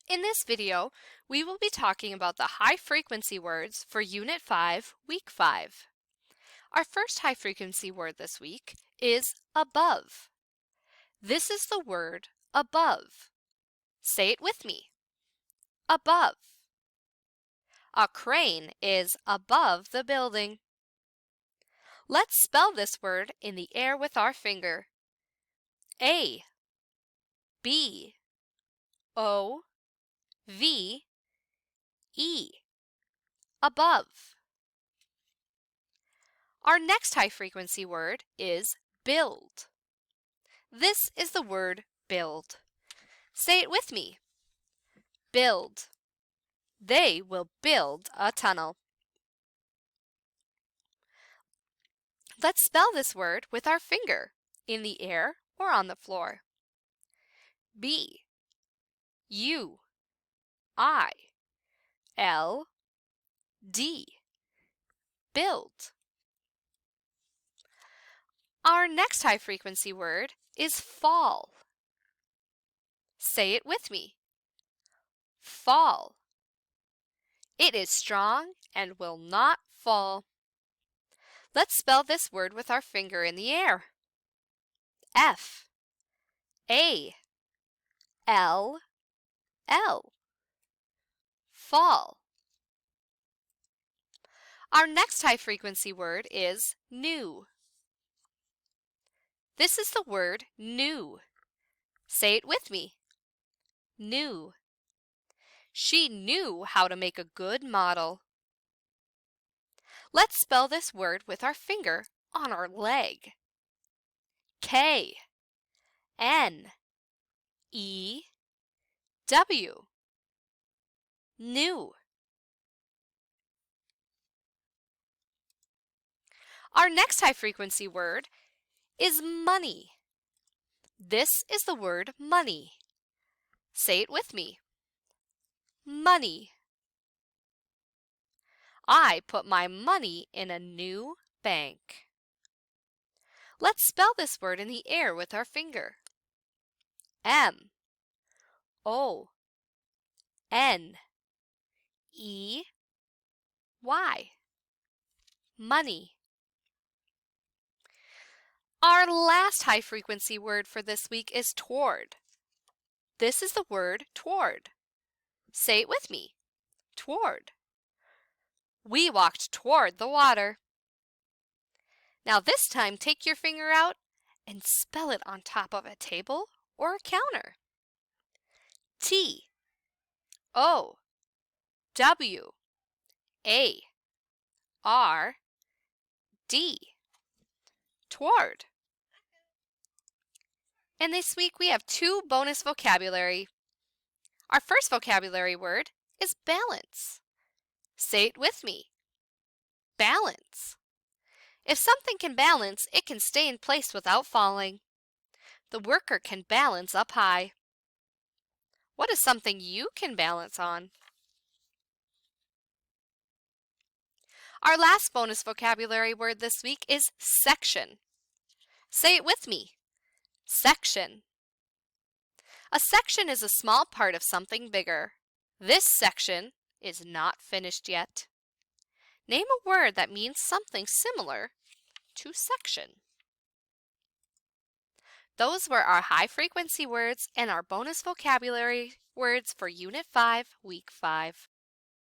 In this video, we will be talking about the high-frequency words for Unit 5, Week 5. Our first high-frequency word this week is above. This is the word above. Say it with me. Above. A crane is above the building. Let's spell this word in the air with our finger. A, B, O, V, E. Above. Our next high-frequency word is build. This is the word build. Say it with me. Build. They will build a tunnel. Let's spell this word with our finger, in the air or on the floor. B, U, I, L, D. Build. Our next high-frequency word is fall. Say it with me. Fall. It is strong and will not fall. Let's spell this word with our finger in the air. F, A, L, L. Fall. Our next high-frequency word is new. This is the word new. Say it with me. New. She knew how to make a good model. Let's spell this word with our finger on our leg. K, N, E, W. New. Our next high-frequency word is money. This is the word money. Say it with me. Money. I put my money in a new bank. Let's spell this word in the air with our finger. M, O, N, E, Y. Money. Our last high-frequency word for this week is toward. This is the word toward. Say it with me. Toward. We walked toward the water. Now this time take your finger out and spell it on top of a table or a counter. T, O, W, A, R, D. Toward. And this week we have two bonus vocabulary. Our first vocabulary word is balance. Say it with me. Balance. If something can balance, it can stay in place without falling. The worker can balance up high. What is something you can balance on? Our last bonus vocabulary word this week is section. Say it with me. Section. A section is a small part of something bigger. This section is not finished yet. Name a word that means something similar to section. Those were our high-frequency words and our bonus vocabulary words for Unit 5, Week 5.